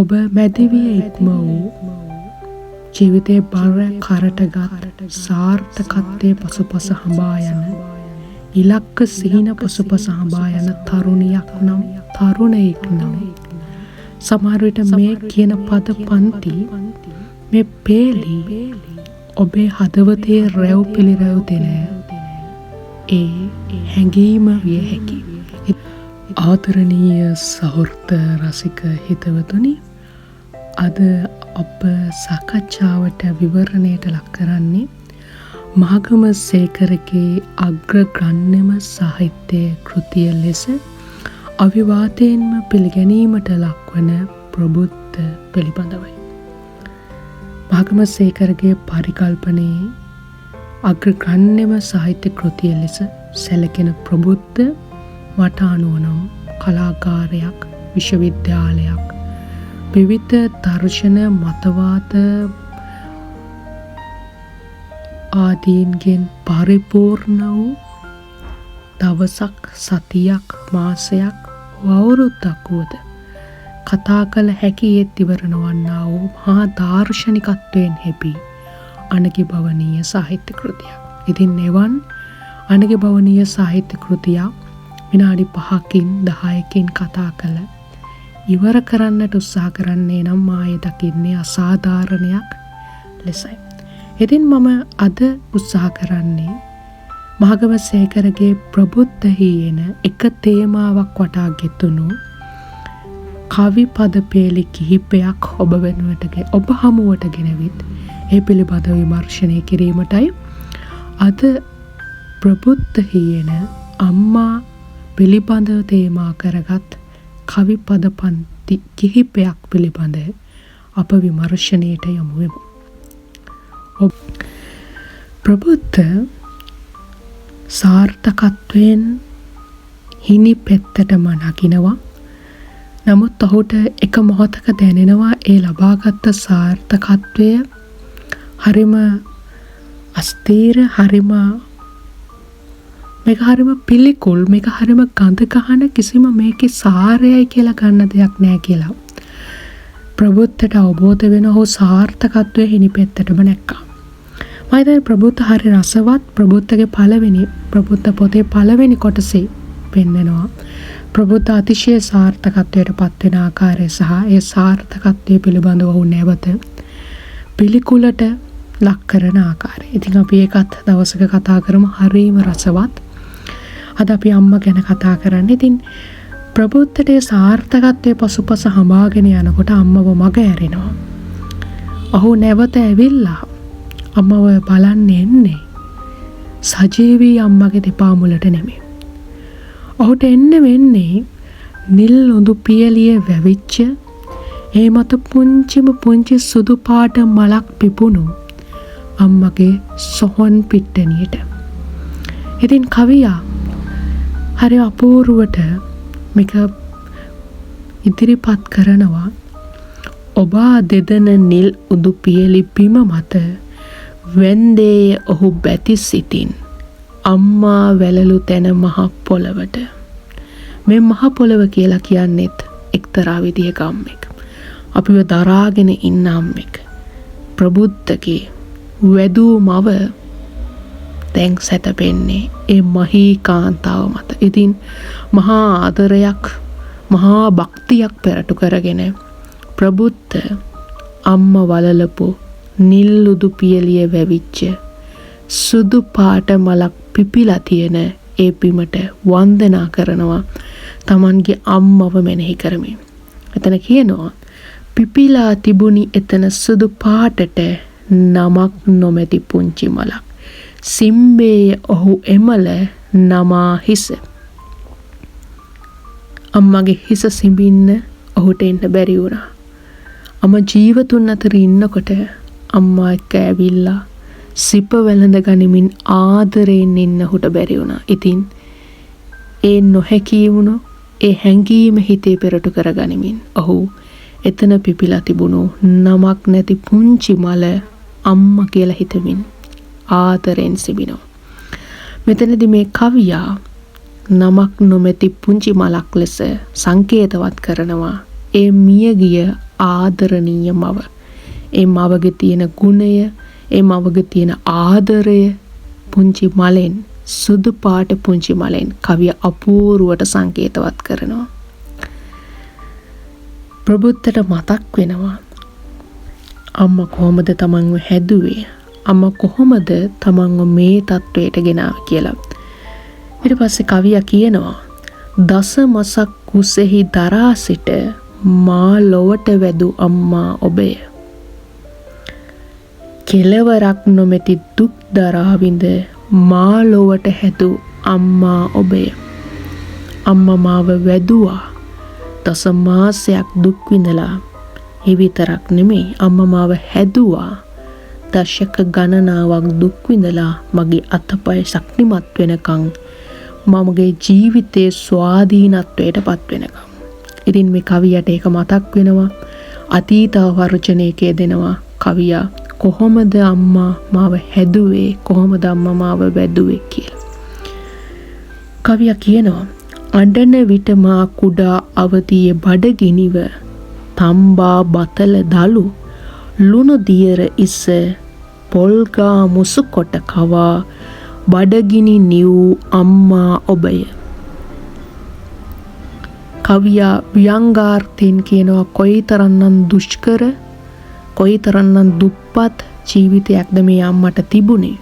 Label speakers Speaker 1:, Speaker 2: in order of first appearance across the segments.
Speaker 1: ඔබ මැදිවිය ඉක්ම වූ ජීවිතයේ බර කරටගත් සාර්ථකත්වයේ පසුපස හඹා යන ඉලක්ක සිහින පසුපස හඹා යන තරුණියක් නම් තරුණයෙක් නම් සමහර විට මේ කියන පද පන්ති මේ පේලි ඔබේ හදවතේ රැව් පිළිරැව් දෙන ඒ හැඟීම විය හැකි. ආදරණීය සහෘද රසික හිතවතුනි, අද අප සාකච්ඡාවට විවරණයට ලක් කරන්නේ මහගම සේකරගේ අග්‍රගණ්‍යම සාහිත්‍ය කෘතිය ලෙස අවිවාදයෙන්ම පිළිගැනීමට ලක්වන ප්‍රබුද්ධ පිළිබඳවයි. මහගම සේකරගේ පරිකල්පනයේ අග්‍රගණ්‍යම සාහිත්‍ය කෘතිය ලෙස සැලකෙන ප්‍රබුද්ධ මට අනුව නම් කලාකාරයක්, විශ්වවිද්‍යාලයක්, විවිධ දර්ශන මතවාද ආදීන්ගෙන් පරිපූර්ණ වූ දවසක්, සතියක්, මාසයක්, අවුරුද්දක් වුවද කතා කළ හැකි ඒත් ඉවර නොවන්නා වූ මහා දාර්ශනිකත්වයෙන් හෙබි අනගිභවනීය සාහිත්‍ය කෘතියක්. ඉතින් එවන් අනගිභවනීය සාහිත්‍ය කෘතියක් විනාඩි 5කින් 10කින් කතා කළ ඉවර කරන්නට උත්සාහ කරන්නේ නම් මාය දකින්නේ අසාධාරණයක් ලෙසයි. ඉතින් මම අද උත්සාහ කරන්නේ මහගම සේකරගේ ප්‍රබුද්ධහි එන එක තේමාවක් වටා ගෙතුණු කවි පද පේලි කිහිපයක් ඔබ වෙනුවට ඔබ හමුවට ගෙනවිත් ඒ පිළිබඳව විමර්ශනය කිරීමටයි අද ප්‍රබුද්ධහි එන අම්මා පිළිබඳව තේමා කරගත් කවි පද පන්ති කිහිපයක් පිළිබඳ අප විමර්ශනයට යොමු වෙමු. ප්‍රබුද්ධ සාර්ථකත්වයෙන් හිනි පෙත්තටම නගිනවා. නමුත් ඔහුට එක මොහොතක දැනෙනවා ඒ ලබාගත් සාර්ථකත්වය හරිම අස්තීර, මේක හරිම පිළිකුල්, මේක හරිම ගඳ ගහන, කිසිම මේකේ සාරයයි කියලා ගන්න දෙයක් නෑ කියලා ප්‍රබුද්ධට අවබෝධ වෙන ඔහු සාර්ථකත්වයේ හිනිපෙත්තටම නැක්කා. මම හිතන්නේ ප්‍රබුද්ධ හරි රසවත්. ප්‍රබුද්ධගේ ප්‍රබුද්ධ පොතේ පළවෙනි කොටසේ පෙන්නනවා ප්‍රබුද්ධ අතිශය සාර්ථකත්වයට පත්වෙන ආකාරය සහ ඒ සාර්ථකත්වය පිළිබඳව ඔහු නැවත පිළිකුලට ලක් කරන ආකාරය. ඉතින් අපි ඒකත් දවසක කතා කරමු. හරිම රසවත්. අද අපි අම්මා ගැන කතා කරන්නේ. ඉතින් ප්‍රබුද්ධට සාර්ථකත්වයේ පසුපස හඹාගෙන යනකොට අම්මව මග ඇරෙනවා. ඔහු නැවත ඇවිල්ලා අම්මව බලන්න එන්නේ සජීවී අම්මගේ දෙපා මුලට නෙමෙයි. ඔහුට එන්න වෙන්නේ නිල් උඳු පියලිය වැවිච්ච ඒ මත පුංචි සුදු පාට මලක් පිපුණු අම්මගේ සොහොන් පිට්ටනියට. ඉතින් කවියා හරි අපූර්වට මේක ඉදිරිපත් කරනවා. ඔබා දෙදෙන නිල් උඳු පියලි බිම මත වැන්දේය ඔහු බැති සිටින් අම්මා වැළලු තැන මහ පොළවට. මේ මහ පොළව කියලා කියන්නේත් එක්තරා විදිහක අම්මෙක්. අපිව දරාගෙන ඉන්න අම්මෙක්. ප්‍රබුද්ධගේ වැදූ මව දැන් සැතපෙන්නේ ඒ මහී කාන්තාව මත. ඉතින් මහා ආදරයක්, මහා භක්තියක් පෙරටු කරගෙන ප්‍රබුද්ධ අම්ම වලලපු නිල් උදු පියලිය වැවිච්ච සුදු පාට මලක් පිපිලා තියෙන ඒ බිමට වන්දනා කරනවා තමන්ගේ අම්මව මෙනෙහි කරමින්. එතන කියනවා පිපිලා තිබුණි එතන සුදු පාටට නමක් නොමැති පුංචි මලක්. සිම්බේ ඔහු එමල නමා හිස. අම්මගේ හිස සිඹින්න ඔහුට එන්න බැරි වුණා. අම්මා ජීවතුන් අතර ඉන්නකොට අම්මා එක්ක ඇවිල්ලා සිප වැළඳ ගනිමින් ආදරයෙන් ඉන්න ඔහුට බැරි වුණා. ඉතින් ඒ නොහැකී වුණු ඒ හැඟීම හිතේ පෙරටු කර ගනිමින් ඔහු එතන පිපිලා තිබුණු නමක් නැති පුංචි මල අම්මා කියලා හිතමින් ආදරෙන් සිබිනවා. මෙතනදී මේ කවියා නමක් නොමැති පුංචි මලක් ලෙස සංකේතවත් කරනවා ඒ මියගිය ආදරණීය මව. ඒ මවගේ තියෙන ගුණය, ඒ මවගේ තියෙන ආදරය පුංචි මලෙන්, සුදු පාට පුංචි මලෙන් කවිය අපූර්වට සංකේතවත් කරනවා. ප්‍රබුද්ධට මතක් වෙනවා අම්මා කොහොමද තමන්ව හැදුවේ, අම්මා කොහොමද තමන්ව මේ තත්වයට ගෙනාවේ කියලා. ඊට පස්සේ කවියා කියනවා දස මසක් කුසෙහි දරා සිට මා ලොවට වැදු අම්මා ඔබය. කෙලවරක් නොමැති දුක් දරා විඳ මා ලොවට හැදු අම්මා ඔබය. අම්මා මාව වැදුවා. දස මාසයක් දුක් විඳලා. ඒ විතරක් නෙමෙයි, අම්මා මාව හැදුවා. දශක ගණනාවක් දුක් විඳලා මගේ අතපය ශක්තිමත් වෙනකන්, මමගේ ජීවිතයේ ස්වාධීනත්වයට පත් වෙනකම්. ඉතින් මේ කවියට ඒක මතක් වෙනවා. අතීත වර්ජනයකේ දෙනවා කවියා කොහොමද අම්මා මාව හැදුවේ, කොහොමද අම්මා මාව වැදුවේ කියලා. කවියා කියනවා අඬන විට මා කුඩා අවදියේ බඩගිනිව තම්බා බතල දලු ලුණු දියර ඉස පොල්ගා මුසු කොට කවා බඩගිනි නිව් අම්මා ඔබය. කවියා ව්‍යංගාර්ථයෙන් කියනවා කොයිතරම්නම් දුෂ්කර, කොයිතරම්නම් දුප්පත් ජීවිතයක්ද මේ අම්මට තිබුණේ.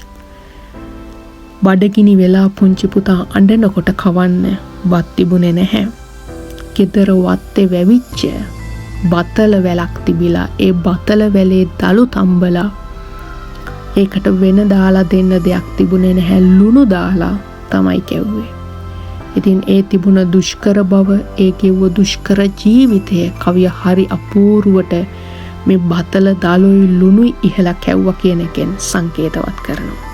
Speaker 1: බඩගිනි වෙලා පුංචි පුතා අඬනකොට කවන්න වත් තිබුණේ නැහැ. ගෙදර වත්තේ වැවිච්ච බතල වැලක් තිබිලා ඒ බතල වැලේ දලු තම්බලා ඒකට වෙන දාලා දෙන්න දෙයක් තිබුණේ නැහැ, ලුණු දාලා තමයි කැව්වේ. ඉතින් ඒ තිබුණ දුෂ්කර බව, ඒ කෙව්ව දුෂ්කර ජීවිතය කවිය හරි අපූර්වට මේ බතල දලුයි ලුණුයි ඉහලා කැව්වා කියන එකෙන් සංකේතවත් කරනවා.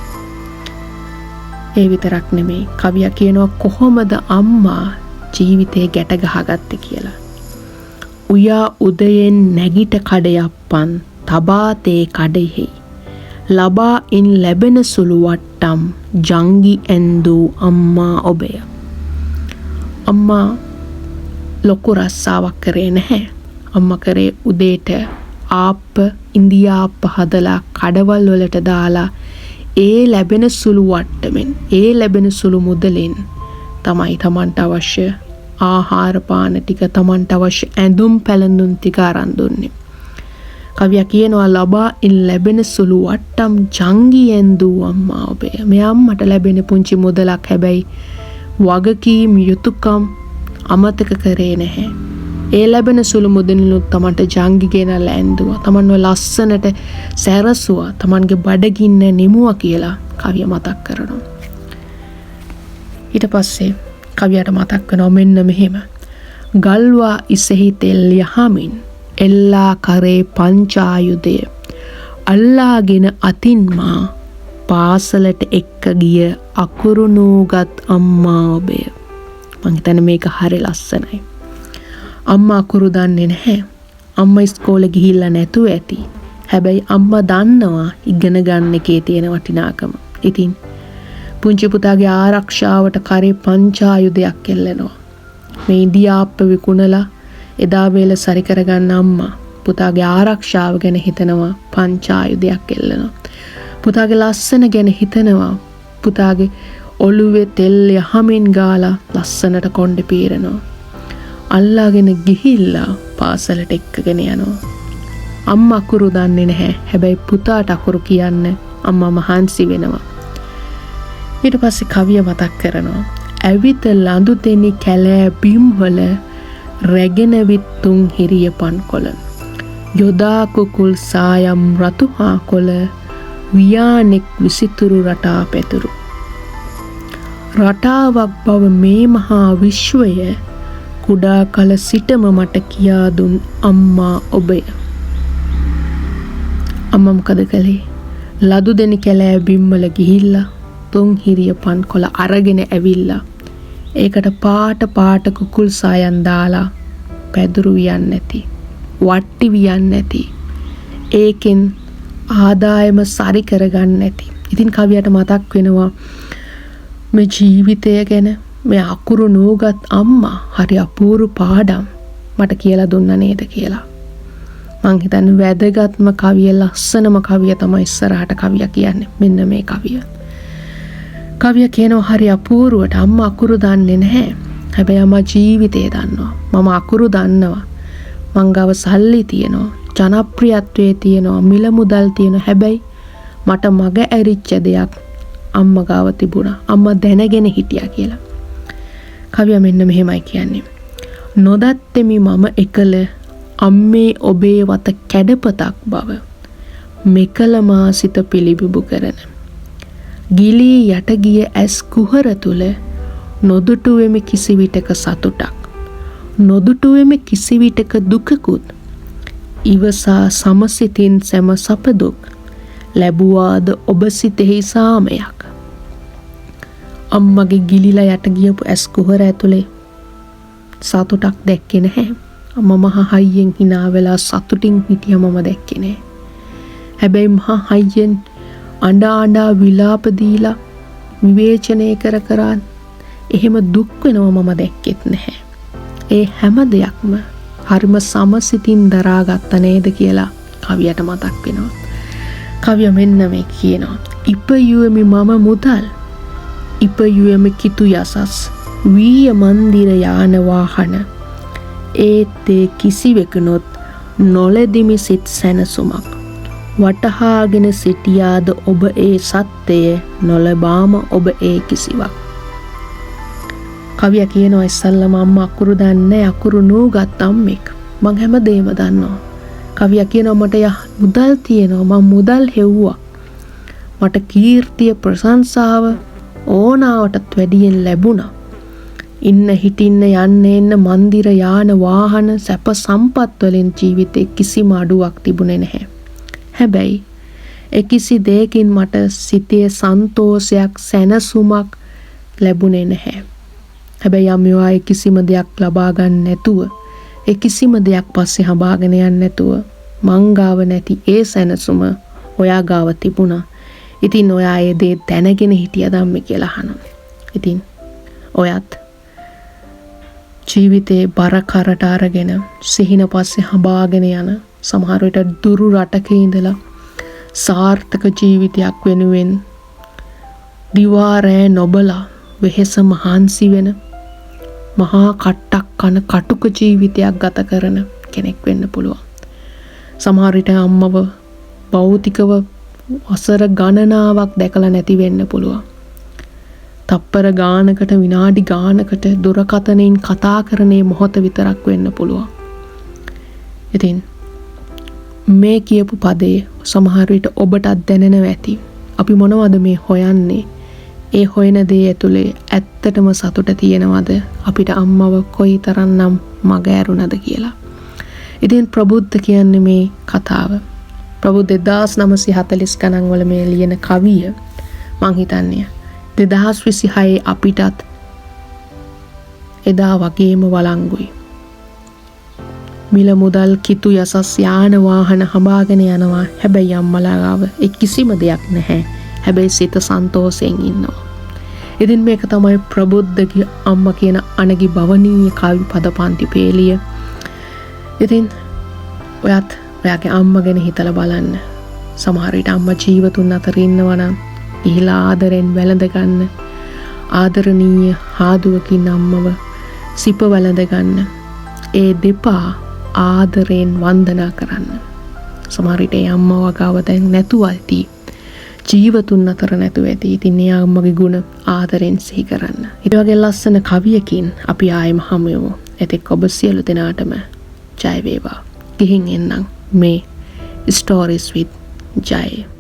Speaker 1: ඒ විතරක් නෙමෙයි, කවියා කියනවා කොහොමද අම්මා ජීවිතේ ගැට ගහගත්තේ කියලා. උයා උදයෙන් නැගිට කඩයප්පන් තබාතේ කඩෙහි ලබා ඉන් ලැබෙන සුළු වට්ටම් ජංගි ඇන්දූ අම්මා ඔබය. අම්මා ලොකු රස්සාවක් කරේ නැහැ. අම්මා කරේ උදේට ආප්ප ඉන්දියාප්ප හදලා කඩවල් වලට දාලා ඒ ලැබෙන සුළු වට්ටමින්, ඒ ලැබෙන සුළු මුදලින් තමයි තමන්ට අවශ්‍ය ආහාර පාන ටික, තමන්ට අවශ්‍ය ඇඳුම් පැළඳුම් ටික අරන් දුන්නේ. කවියා කියනවා ලබා ඉන් ලැබෙන සුළු වට්ටම් ජංගි ඇන්දූ අම්මා ඔබය. මේ අම්මට ලැබෙන පුංචි මුදලක් හැබැයි වගකීම් යුතුයකම් අමතක කරේ නැහැ. ඒ ලැබෙන සුළු මුදලිනුත් තමන්ට ජංගි ගෙනල්ලා ඇඳුවා, තමන්ව ලස්සනට සැරසුවා, තමන්ගේ බඩගින්න නිමුවා කියලා කවිය මතක් කරනවා. ඊට පස්සේ කවියට මතක් වෙනවා මෙන්න මෙහෙම. ගල්වා ඉසෙහි තෙල් යහමින් එල්ලා කරේ පංචායුධය අල්ලාගෙන අතින් මා පාසලට එක්ක ගිය අකුරු නූගත් අම්මා ඔබය. මං හිතන්නේ මේක හරි ලස්සනයි. අම්මා අකුරු දන්නේ නැහැ. අම්මා ඉස්කෝලේ ගිහිල්ලා නැතුව ඇති. හැබැයි අම්මා දන්නවා ඉගෙන ගන්න එකේ තියෙන වටිනාකම. ඉතින් පුංචි පුතාගේ ආරක්ෂාවට කරේ පංචායුධයක් එල්ලනවා. මේ ඉන්දියාප්ප විකුණලා එදා වේල සරි කරගන්න අම්මා පුතාගේ ආරක්ෂාව ගැන හිතනවා, පංචායුධයක් එල්ලනවා. පුතාගේ ලස්සන ගැන හිතනවා, පුතාගේ ඔළුවේ තෙල් යහමින් ගාලා ලස්සනට කොණ්ඩේ පීරනවා. අල්ලාගෙන ගිහිල්ලා පාසලට එක්කගෙන යනවා. අම්මා අකුරු දන්නේ නැහැ. හැබැයි පුතාට අකුරු කියන්න අම්මා මහන්සි වෙනවා. ඊට පස්සේ කවිය මතක් කරනවා ඇවිත ලඳු දෙනි කැලෑ බිම්වල රැගෙන විත්තුන් හිරිය පන්කොළ යොදා කුකුල් සායම් රතු හා කොළ වියානෙක් විසිතුරු රටා පැතුරු රටාවක් බව මේ මහා විශ්වය කුඩා කල සිටම මට කියා දුන් අම්මා ඔබය. අම්මා මොකද කළේ? ලදු දෙනි කැලෑ බිම්වල ගිහිල්ලා තුන් හිරිය පන්කොළ අරගෙන ඇවිල්ලා ඒකට පාට කුකුල් සායන් දාලා පැදුරු වියන් නැති, වට්ටි වියන් නැති, ඒකෙන් ආදායම සරි කරගන්න නැති. ඉතින් කවියට මතක් වෙනවා මේ ජීවිතය ගැන. මේ අකුරු නූගත් අම්මා හරි අපූර්ව පාඩම් මට කියලා දුන්නා නේද කියලා. මං හිතන්නේ වැදගත්ම කවිය ලස්සනම කවිය තමයි ඉස්සරහට කවිය කියන්නේ. මෙන්න මේ කවිය. කවිය කියනවා හරි අපූර්වට අම්මා අකුරු දන්නේ නැහැ. හැබැයි අම්මා ජීවිතේ දන්නවා. මම අකුරු දන්නවා. මං ගාව සල්ලි තියෙනවා. ජනප්‍රියත්වයේ තියෙනවා. මිල මුදල් තියෙනවා. හැබැයි මට මග ඇරිච්ච දෙයක් අම්මා ගාව තිබුණා. අම්මා දැනගෙන හිටියා කියලා. කවිය මෙන්න මෙහෙමයි කියන්නේ. නොදත්තෙමි මම එකල අම්මේ ඔබේ වත කැඩපතක් බව මෙකල මා සිත පිළිබිඹු කරන ගිලී යට ගිය ඇස් කුහර තුල නොදුටුවෙමි කිසිවිටක සතුටක් නොදුටුවෙමි කිසිවිටක දුකකුත් ඉවසා සමසිතින් සැම සපදුක් ලැබුවාද ඔබ සිතෙහි සාමයක්. අම්මගේ ගිලිලා යට ගියපු ඇස් කුහර ඇතුලේ සතුටක් දැක්කේ නැහැ. අම්මා මහ හයියෙන් hina වෙලා සතුටින් හිටියා මම දැක්කේ නෑ. හැබැයි මහ හයියෙන් අඬා විලාප දීලා විවේචනය කර එහෙම දුක් වෙනව මම දැක්කෙත් නැහැ. ඒ හැම දෙයක්ම හරිම සමසිතින් දරාගත්ත නේද කියලා කවියට මතක් වෙනවා. කවිය මෙන්න මේ කියනවා. ඉපයුවෙමි මම මුදල් ඉපයුවෙමි කිතු යසස් වීය මන්දිර යාන වාහන ඒත් ඒ කිසිවෙකුනොත් නොලෙදිමි සිත් සැනසුමක් වටහාගෙන සිටියාද ඔබ ඒ සත්‍යය නොලබාම ඔබ ඒ කිසිවක්. කවිය කියනවා ඉස්සල්ලාම අම්මා අකුරු දන්නේ අකුරු නූගත් අම්මෙක්. මං හැමදේම දන්නවා. කවිය කියනවා මට මුදල් තියෙනවා. මං මුදල් හෙව්වා. මට කීර්තිය ප්‍රශංසාව ඕනාවටත් වැඩියෙන් ලැබුණා. ඉන්න හිටින්න යන්න එන්න මන්දිර යාන වාහන සැප සම්පත් වලින් ජීවිතේ කිසිම අඩුවක් තිබුණේ නැහැ. හැබැයි ඒ කිසි දෙයකින් මට සිතේ සන්තෝෂයක් සැනසුමක් ලැබුණේ නැහැ. හැබැයි අම්මෝ ආයේ කිසිම දෙයක් ලබා ගන්න නැතුව ඒ කිසිම දෙයක් පස්සේ හඹාගෙන යන්නේ නැතුව මං ගාව නැති ඒ සැනසුම ඔයා ගාව තිබුණා. ඉතින් ඔයා ඒ දේ දැනගෙන හිටියද අම්මේ කියලා අහනවා. ඉතින් ඔයත් ජීවිතේ බර කරට අරගෙන සිහින පස්සේ හඹාගෙන යන සමහර විට දුරු රටක ඉඳලා සාර්ථක ජීවිතයක් වෙනුවෙන් දිවා රෑ නොබලා වෙහෙස මහන්සි වෙන මහා කට්ටක් කන කටුක ජීවිතයක් ගත කරන කෙනෙක් වෙන්න පුළුවන්. සමහර විට අම්මව භෞතිකව වසර ගණනාවක් දැකලා නැති වෙන්න පුළුවන්. තප්පර ගානකට විනාඩි ගානකට දුරකථනයෙන් කතා කරනේ මොහොත විතරක් වෙන්න පුළුවන්. ඉතින් මේ කියපු පදේ සමහර විට ඔබටත් දැනෙනවා ඇති. අපි මොනවද මේ හොයන්නේ? ඒ හොයන දේ ඇතුලේ ඇත්තටම සතුට තියෙනවද? අපිට අම්මව කොයිතරම්නම් මග ඇරුණද කියලා. ඉතින් ප්‍රබුද්ධ කියන්නේ මේ කතාව. ප්‍රබුද්ධ 1940 ගණන් වල මේ ලියන කවිය මං හිතන්නේ 2026 අපිටත් එදා වගේම වළංගුයි. මිල මුදල් කිතු යසස් යාන වාහන හඹාගෙන යනවා. හැබැයි අම්මලා ගාව ඒ කිසිම දෙයක් නැහැ. හැබැයි සිත සන්තෝෂයෙන් ඉන්නවා. ඉතින් මේක තමයි ප්‍රබුද්ධගේ අම්මා කියන අනගි භවනීය කවි පද පන්ති පේලිය. ඉතින් ඔයත් ඔයාගේ අම්මා ගැන හිතලා බලන්න. සමහර විට අම්මා ජීවතුන් අතර ඉන්නවා නම් ඉහිලා ආදරෙන් වැළඳ ගන්න. ආදරණීය හාදුවකින් අම්මව සිප වැළඳ ගන්න. ඒ දෙපා ආදරෙන් වන්දනා කරන්න. සමහර විට අම්මා වගාව දැන් නැතුව ඇති. ජීවතුන් අතර නැතුව ඇති. ඉතින් ඒ අම්මගේ ගුණ ආදරෙන් සිහි කරන්න. ඊට වගේ ලස්සන කවියකින් අපි ආයෙම හමු වෙමු. එතෙක් ඔබ සියලු දෙනාටම ජය වේවා. ගිහින් එන්නම් මේ stories with Jai.